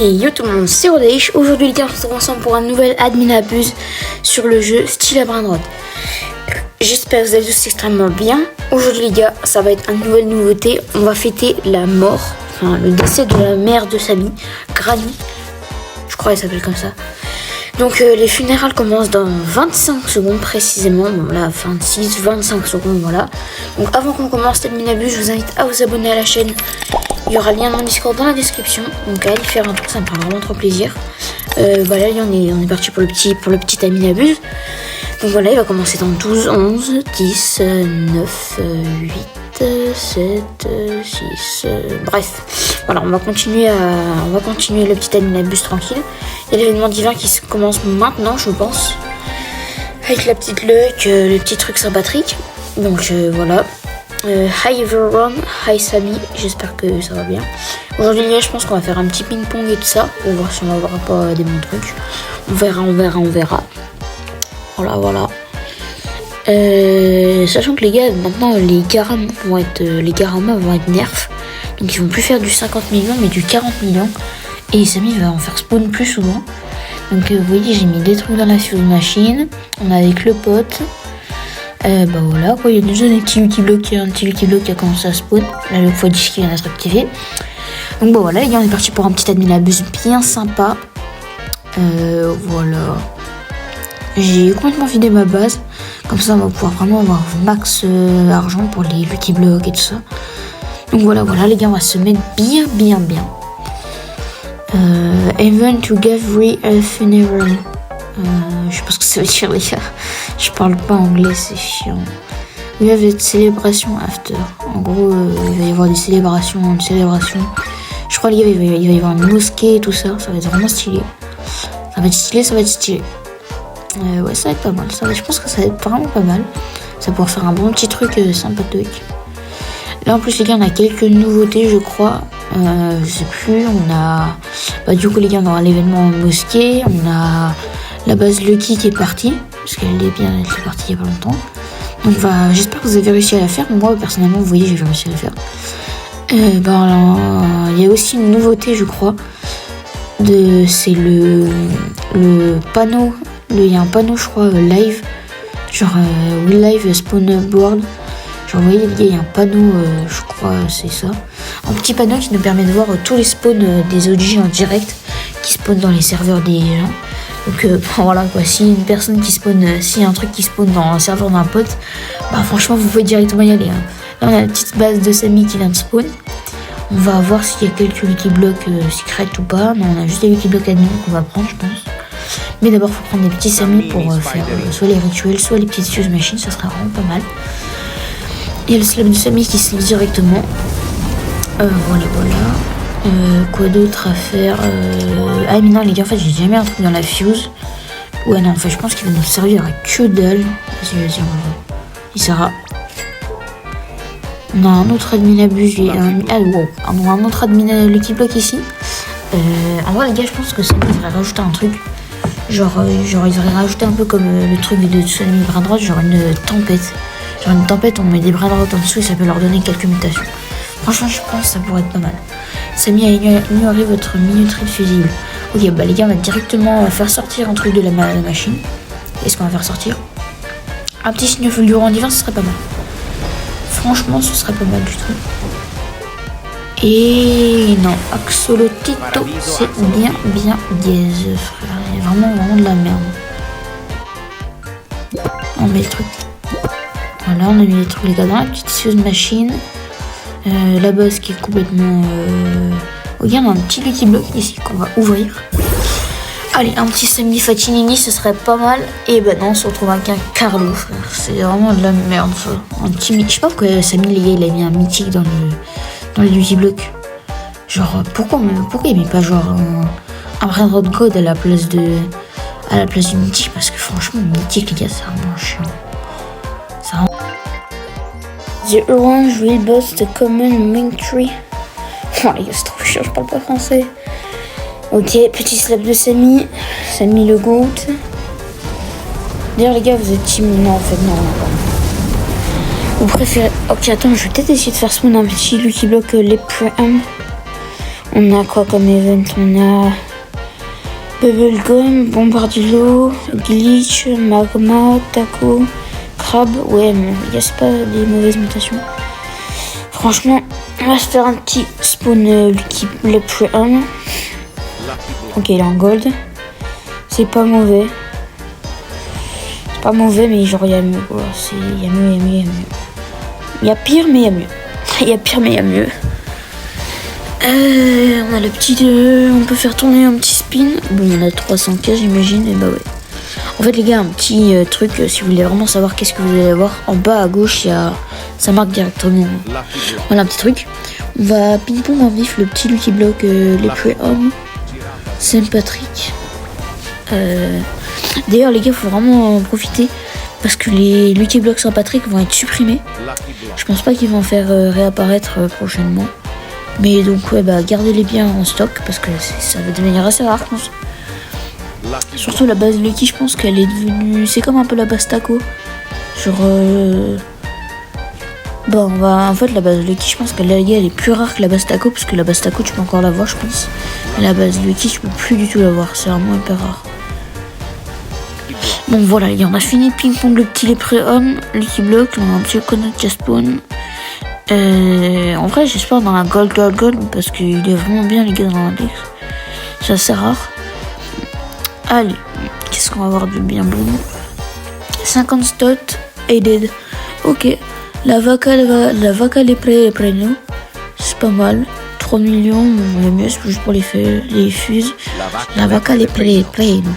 Et yo tout le monde, c'est Rodeish. Aujourd'hui les gars, on se retrouve ensemble pour un nouvel admin abuse sur le jeu Style à Brainrot. J'espère que vous allez tous extrêmement bien. Aujourd'hui les gars, ça va être une nouvelle nouveauté. On va fêter la mort, enfin le décès de la mère de Samy, Granny. Je crois qu'elle s'appelle comme ça. Donc les funérailles commencent dans 25 secondes précisément. Bon là 25 secondes, voilà. Donc avant qu'on commence cet admin abuse, je vous invite à vous abonner à la chaîne. Il y aura le lien dans mon Discord dans la description. Donc allez faire un tour, ça me fera vraiment trop plaisir. Voilà, on est parti pour le petit admin abuse. Donc voilà, il va commencer dans 12, 11, 10, 9, 8, 7, 6, bref. Voilà, on va continuer le petit admin abuse tranquille. Il y a l'événement divin qui commence maintenant, je pense. Avec la petite luck, le petit truc sympathique. Donc voilà. Hi everyone, hi Samy, j'espère que ça va bien. Aujourd'hui je pense qu'on va faire un petit ping-pong et tout ça. On va voir si on va voir pas des bons trucs. On verra. Voilà. Sachant que les gars, maintenant les Garama vont être nerfs. Donc ils vont plus faire du 50 millions mais du 40 millions. Et Samy va en faire spawn plus souvent. Donc vous voyez, j'ai mis des trucs dans la fuse machine. On est avec le pote. Voilà quoi, il y a déjà un petit Lucky Block qui a commencé à spawn. Là le x10 qui vient d'être activé. Donc bon voilà les gars, on est parti pour un petit admin abuse bien sympa. Voilà. J'ai complètement vidé ma base. Comme ça on va pouvoir vraiment avoir max argent pour les Lucky Blocks et tout ça. Donc voilà les gars, on va se mettre bien. Event to Gavri Funeral. Je sais pas ce que ça veut dire les gars. Je parle pas anglais, c'est chiant. Il y avait des célébrations after. En gros, il va y avoir des célébrations, Je crois les gars, il va y avoir une mosquée et tout ça. Ça va être vraiment stylé. Ça va être stylé. Ouais, ça va être pas mal. Je pense que ça va être vraiment pas mal. Ça va pouvoir faire un bon petit truc sympathique. Là en plus les gars, on a quelques nouveautés je crois. Je sais plus, on a... du coup les gars, on aura l'événement mosquée. On a la base Lucky qui est partie. Parce qu'elle est partie il y a pas longtemps. Donc j'espère que vous avez réussi à la faire. Moi personnellement, vous voyez, j'ai réussi à la faire. Il y a aussi une nouveauté je crois. C'est le panneau. Il y a un panneau je crois live. Genre We Live Spawn Board. Genre vous voyez les gars, il y a un panneau, je crois c'est ça. Un petit panneau qui nous permet de voir tous les spawns des OG en direct. Qui spawnent dans les serveurs des gens. Donc voilà quoi, si une personne qui spawn, s'il y a un truc qui spawn dans un serveur d'un pote, franchement vous pouvez directement y aller. Là on a la petite base de Samy qui vient de spawn. On va voir s'il y a quelques Lucky Blocks secrets ou pas. Non, on a juste les Lucky Blocks admin qu'on va prendre je pense. Mais d'abord faut prendre des petits Samy pour faire soit les rituels, soit les petites fuse machines, ça sera vraiment pas mal. Il y a le slab de Samy qui se lève directement. Voilà. Quoi d'autre à faire mais non les gars, en fait j'ai jamais un truc dans la fuse. Ouais non, en fait je pense qu'il va nous servir à que dalle. Vas-y, on va voir. Il sera. On a un autre admin abus. On a un autre admin Lucky Block ici. En vrai les gars, je pense que ça devrait rajouter un truc. Genre il devrait rajouter un peu comme le truc de Samy Brainrot, genre une tempête. On met des Brainrot en dessous et ça peut leur donner quelques mutations. Franchement je pense que ça pourrait être pas mal. Samy a ignoré votre minuterie de fusible. Ok, les gars, on va directement faire sortir un truc de la machine. Qu'est-ce qu'on va faire sortir? Un petit signe fulgurant divin, ce serait pas mal. Franchement, ce serait pas mal du tout. Et non, Axolotito, c'est bien dièse, frère. Il y a vraiment de la merde. On met le truc. Voilà, on a mis les trucs, les gars, dans la petite fuse machine. La base qui est complètement... Regarde, on a un petit Lucky Block ici qu'on va ouvrir. Allez, un petit Samy Fatinini, ce serait pas mal. Et non, on se retrouve avec un Carlo, frère. C'est vraiment de la merde, ça. Un petit mythique. Je sais pas pourquoi Samy, les gars, il a mis un mythique dans les Lucky Block. Genre, pourquoi il met pas genre un Brainrot God à la place du mythique? Parce que franchement, le mythique, les gars, c'est vraiment chiant. The orange will boss the common mink tree. Oh les gars, c'est trop chiant, je parle pas français. Ok, petit slap de Samy le goat. D'ailleurs les gars, vous êtes team... Non en fait, non. Vous préférez... Ok, attends, je vais peut-être essayer de faire spawn un petit Lucky Block Leprechaun. On a quoi comme event? On a Bubblegum, Bombardilo, Glitch, Magma, Taco, Crab. Ouais, mais les gars, c'est pas des mauvaises mutations. Franchement, on va se faire un petit spawn Lucky Block 1. Ok, il est en gold. C'est pas mauvais. C'est pas mauvais, mais genre, il y a mieux. Il y a mieux, il y a mieux, il y a mieux. Il y a pire, mais il y a mieux. Il y a pire, mais il y a mieux. On a le petit... on peut faire tourner un petit spin. Bon, il y en a 300K, j'imagine. Et bah ouais. En fait, les gars, un petit truc, si vous voulez vraiment savoir qu'est-ce que vous allez avoir, en bas à gauche, il y a... ça marque directement. Voilà, un petit truc. On va ping-pong en vif le petit Lucky Block, les Pré-Hommes. Saint-Patrick. D'ailleurs, les gars, faut vraiment en profiter. Parce que les Lucky Block Saint-Patrick vont être supprimés. Je pense pas qu'ils vont faire réapparaître prochainement. Mais donc, ouais, bah, gardez-les bien en stock. Parce que ça va devenir assez rare, je pense. Surtout la base Lucky, je pense qu'elle est devenue... c'est comme un peu la base Taco. Genre... Bon, en fait, la base Lucky, je pense qu'elle est plus rare que la base Taco. Parce que la base Taco, tu peux encore la voir, je pense. Mais la base Lucky, tu peux plus du tout la voir. C'est vraiment hyper rare. Bon, voilà, les gars, on a fini de ping-pong le petit Lépré-Homme, Lucky Block. On a un petit Coconut Jaspawn. En vrai, j'espère dans la gold. Parce qu'il est vraiment bien, les gars, dans l'index. C'est assez rare. Allez, qu'est-ce qu'on va avoir de bien bon? 50 stot, aided. Ok, la vaca les prénoms. C'est pas mal. 3 millions, le mieux, c'est juste pour les fuses. La vaca les prénoms.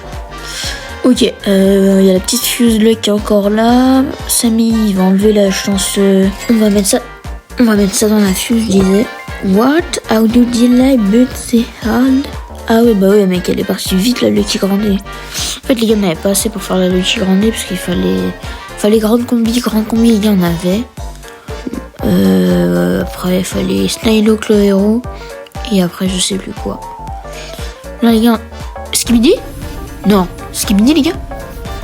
Ok, il y a la petite fuse là qui est encore là. Samy, il va enlever la chance. On va mettre ça dans la fuse, je disais. What? How do you like but c'est hard? Ah ouais, bah ouais, mec, elle est partie vite, la Lucky Grandé. En fait, les gars, on n'avait pas assez pour faire la Lucky Grandé, parce qu'il fallait grande combi, les gars, on avait. Après, il fallait Snailo, Clovero, et après, je sais plus quoi. Là, les gars, Skibidi? Non, Skibidi, les gars?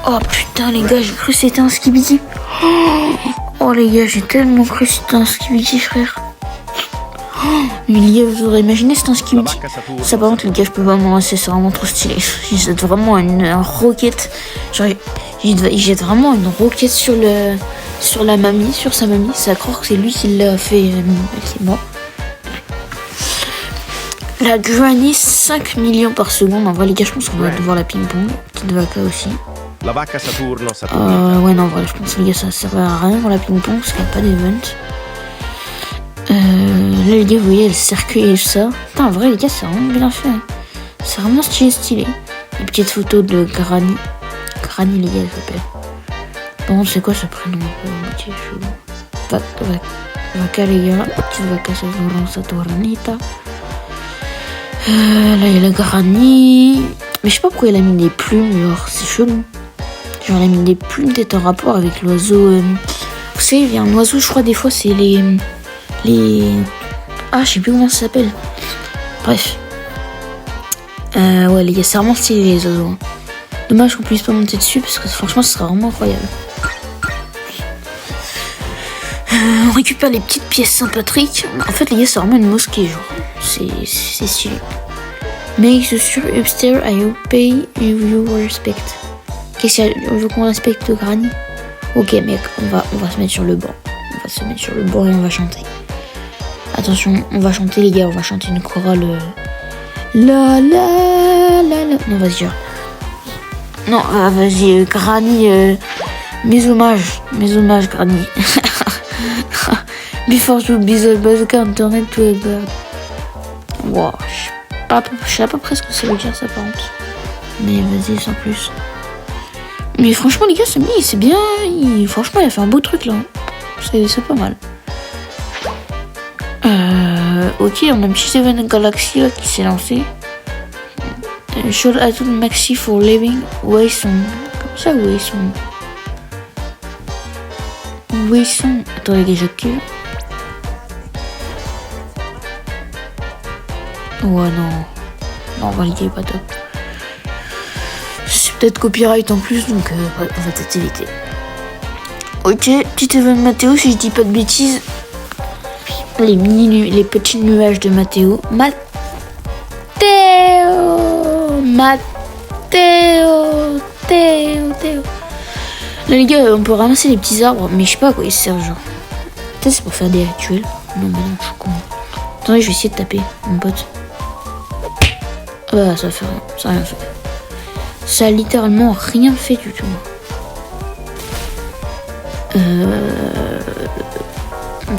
Oh putain, les gars, j'ai cru que c'était un Skibidi. Oh, les gars, j'ai tellement cru que c'était un Skibidi, frère. Mais les gars, vous aurez imaginé c'est un Skibidi. Ça par contre les gars, je peux pas m'en lancer, c'est vraiment trop stylé. Il jette vraiment une roquette. Genre il jette vraiment une roquette sur la mamie, sur sa mamie. C'est à croire que c'est lui qui l'a fait avec les morts. La Granny 5 millions par seconde. En vrai les gars, je pense qu'on va devoir la ping-pong. Petite vaca aussi. La vaca Saturno. Ouais non, voilà, je pense que les gars ça servait à rien pour la ping-pong parce qu'il n'y a pas d'event. Là les gars, vous voyez le circuit et tout ça. Putain, en vrai les gars, c'est vraiment bien fait. Hein. C'est vraiment stylé. Une petite photo de Granny. Granny les gars, elle s'appelle. Bon, c'est quoi ce prénom un peu chelou. Vaca les gars. Petite vaca Saturnita. Là il y a la Granny. Mais je sais pas pourquoi elle a mis des plumes, genre c'est chelou. Genre elle a mis des plumes peut-être en rapport avec l'oiseau. Vous savez, il y a un oiseau, je crois des fois c'est les... Ah, je sais plus comment ça s'appelle. Bref. Ouais, les gars, c'est vraiment stylé les oiseaux. Dommage qu'on puisse pas monter dessus parce que franchement, ce serait vraiment incroyable. On récupère les petites pièces Saint-Patrick. En fait, les gars, c'est vraiment une mosquée, genre. C'est stylé. Make sure upstairs I pay you respect. Qu'est-ce qu'on veut qu'on respecte Granny? Ok, mec, on va se mettre sur le banc. On va se mettre sur le banc et on va chanter. Attention, on va chanter les gars, on va chanter une chorale. La la la la. Non, vas-y. Non, vas-y, Granny. Mes hommages, Granny. Before you be the bazooka internet to a bird. Wow, je sais à peu près ce que ça veut dire ça par contre. Mais vas-y, sans plus. Mais franchement les gars, c'est bien. Franchement, il a fait un beau truc là. C'est pas mal. Ok, on a un petit Seven Galaxy là qui s'est lancé. Show Atom Maxi for Living Wayson. Comme ça, Wayson. Attends les gars, j'active. Ouais, non. Non, on va le dire, pas top. C'est peut-être copyright en plus, donc on va peut-être éviter. Ok, petit event Mathéo, si je dis pas de bêtises. Les petits nuages de Mathéo. Théo. Là les gars, on peut ramasser les petits arbres, mais je sais pas à quoi ils servent genre. Peut-être c'est pour faire des rituels. Non mais non, je suis con. Attendez, je vais essayer de taper, mon pote. Ah, ça fait rien, ça a rien fait. Ça a littéralement rien fait du tout.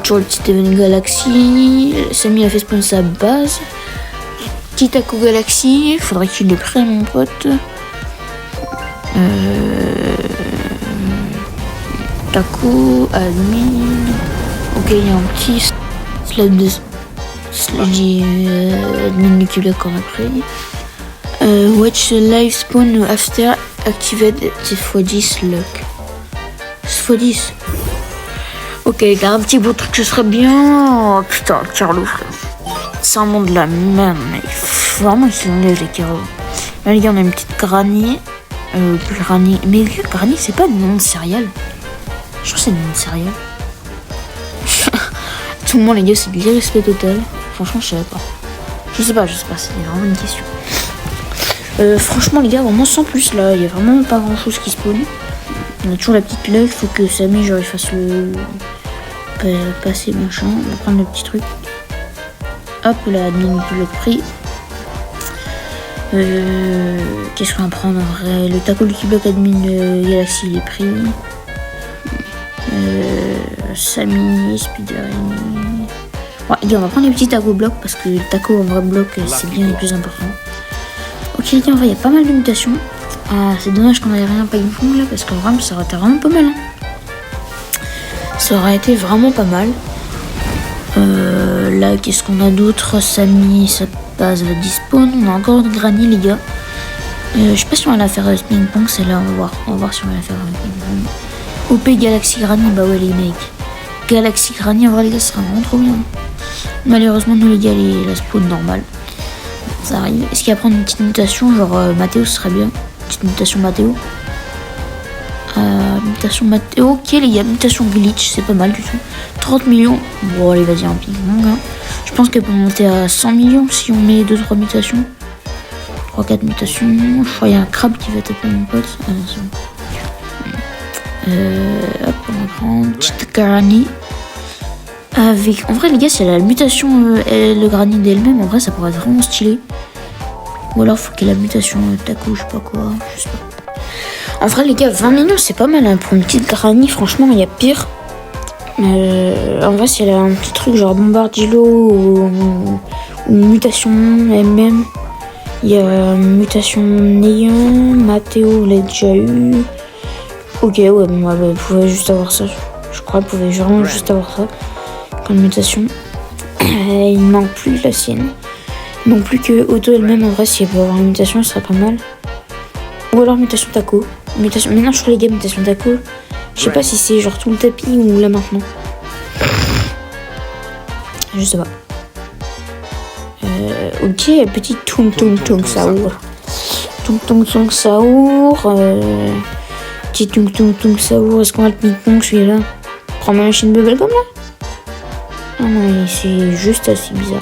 Toujours le petit event Galaxy. Samy a fait spawn sa base. Petit Taco Galaxy. Faudrait qu'il le prenne, mon pote. Taco, admin. Ok, il y a un petit slab de admin nucléaire encore après. Watch the live spawn after activate x10 luck. x10. Ok, il y a un petit beau truc, ce serait bien. Oh, putain, Carlo, frère. C'est un monde de la merde, mais vraiment, ils sont nuls, les Carlo. Là, les gars, on a une petite Granny. Granny. Mais Granny, c'est pas le nom de céréales. Je crois que c'est le nom de céréales. Tout le monde, les gars, c'est de l'irrespect total. Franchement, je sais pas. Je sais pas, c'est vraiment une question. Franchement, les gars, vraiment sans plus, là, il y a vraiment pas grand chose qui spawn. On a toujours la petite luck, faut que Samy, genre, il fasse le. Passer machin. On va prendre le petit truc. Hop, là, admin le prix. Qu'est-ce qu'on va prendre en vrai? Le taco Lucky Block admin Galaxy, il est pris. Samy, Spiderine. Ouais, les gars, on va prendre les petits taco blocs parce que le taco en vrai bloc, c'est bien le plus important. Ok, les gars, en vrai, il y a pas mal de mutations. Ah, c'est dommage qu'on ait rien pas une fond là parce qu'en vrai, ça aurait été vraiment pas mal. Hein. Ça aurait été vraiment pas mal. Là, qu'est-ce qu'on a d'autre? Samy, sa base va dispawn. On a encore une Granny, les gars. Je sais pas si on va la faire ping pong, celle-là, on va voir. On va voir si on va la faire ping pong. OP Galaxy Granny, bah ouais, les mecs. Galaxy Granny, en vrai, les gars, ce sera vraiment trop bien. Malheureusement, nous, les gars, la spawn normale. Ça arrive. Est-ce qu'il y a à prendre une petite mutation, genre Mathéo, ce serait bien. Petite mutation Mathéo. Mutation Mathéo. Ok, les gars, mutation Glitch, c'est pas mal du tout. 30 millions. Bon, allez, vas-y, un ping-pong. Hein. Je pense qu'elle peut monter à 100 millions si on met 2-3 mutations. 3-4 mutations. Je crois qu'il y a un crabe qui va taper mon pote. Ah, non, c'est bon. Hop, on va prendre petite Granny. Avec... En vrai, les gars, si elle a la mutation le Granny d'elle-même, en vrai, ça pourrait être vraiment stylé. Ou alors, faut qu'elle ait la mutation Taco, je sais pas quoi. Je sais pas. En vrai, les gars, 20 millions, c'est pas mal hein, pour une petite Granny. Franchement, il y a pire. En vrai, si elle a un petit truc genre Bombardilo ou mutation elle-même, il y a mutation Néon, Mathéo, l'a déjà eu. Ok, ouais, bon, elle pouvait juste avoir ça. Je crois qu'elle pouvait vraiment juste avoir ça comme mutation. Il manque plus la sienne. Il manque plus que Auto elle-même. En vrai, si elle peut avoir une mutation, ce serait pas mal. Ou alors mutation Taco. Mutation... Maintenant, je crois les gars, mutation Taco. Je sais pas si c'est genre tout le tapis ou là maintenant. Je sais pas. Ok, petit Tung Saour. Tung Saour. Petit Tung Saour. Est-ce qu'on a le ping-pong celui-là? Prends ma machine bubblegum là? Ah non, c'est juste assez bizarre.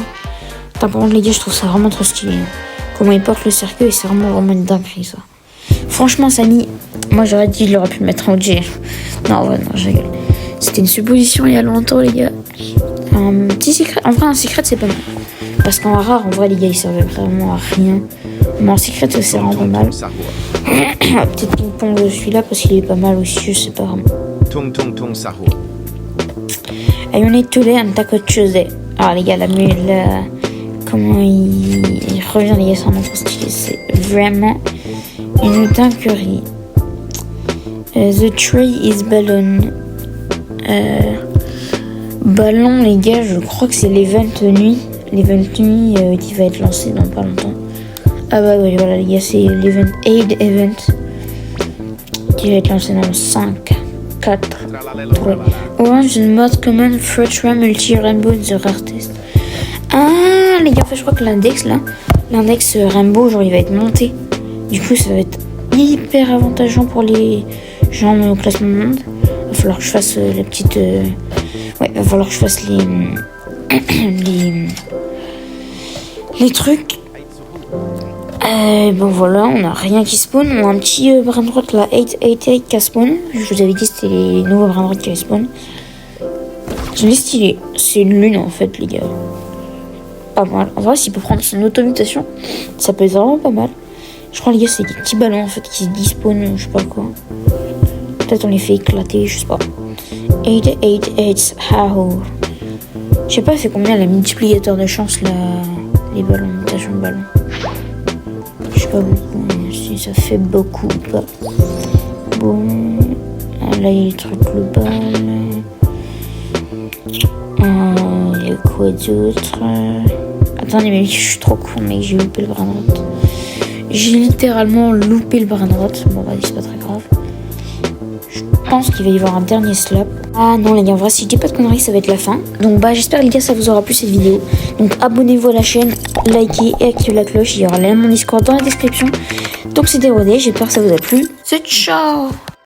Par contre, les gars, je trouve ça vraiment trop stylé. Comment il porte le cercueil, c'est vraiment une dinguerie ça. Franchement, Samy, moi j'aurais dit qu'il aurait pu le mettre en OG. Non, ouais, non, je rigole. C'était une supposition il y a longtemps, les gars. Un petit secret. En vrai, un secret, c'est pas mal. Parce qu'en rare, en vrai, les gars, il servait vraiment à rien. Mais en secret, ça sert vraiment mal. Peut-être ping-pong de celui-là parce qu'il est pas mal aussi, je sais pas vraiment. I need to learn Taco Tuesday. Ah, les gars, comment il revient, les gars, c'est vraiment trop stylé. C'est vraiment une dinguerie. The tree is ballon. Ballon, les gars, je crois que c'est l'event nuit. L'event nuit qui va être lancé dans pas longtemps. Ah bah ouais, voilà, les gars, c'est l'event Aid Event qui va être lancé dans 5, 4, 3. Orange Mod Command Fruitra Multi Rainbow The Rare Test. Ah, les gars, en fait, je crois que l'index Rainbow, genre, il va être monté. Du coup, ça va être hyper avantageux pour les gens au classement monde. Va falloir que je fasse la petite. Ouais, va falloir que je fasse les trucs. Bon voilà, on a rien qui spawn. On a un petit brin de droite là, 888 qui spawn. Je vous avais dit c'était les nouveaux brins de droite qui spawn. Il est stylé. C'est une lune en fait, les gars. Pas mal. En vrai, s'il peut prendre son automutation, ça peut être vraiment pas mal. Je crois, les gars, c'est des petits ballons en fait qui se despawnent, je sais pas quoi. Peut-être on les fait éclater, je sais pas. 888 how. Je sais pas, c'est combien la multiplicateur de chance là, les ballons, mutation de ballons. Je sais pas beaucoup, si ça fait beaucoup ou pas. Bon, là il y a les trucs global. Il y a quoi d'autre? Attendez, mais je suis trop con, mec, j'ai loupé le bras droit. J'ai littéralement loupé le bras droit. Bon, vas-y, c'est pas très grave. Je pense qu'il va y avoir un dernier slap. Ah non les gars, en vrai si je dis pas de conneries ça va être la fin. Donc bah j'espère les gars ça vous aura plu cette vidéo. Donc abonnez-vous à la chaîne, likez et activez la cloche. Il y aura le lien de mon Discord dans la description. Donc c'était Rodé, j'espère que ça vous a plu. C'est ciao.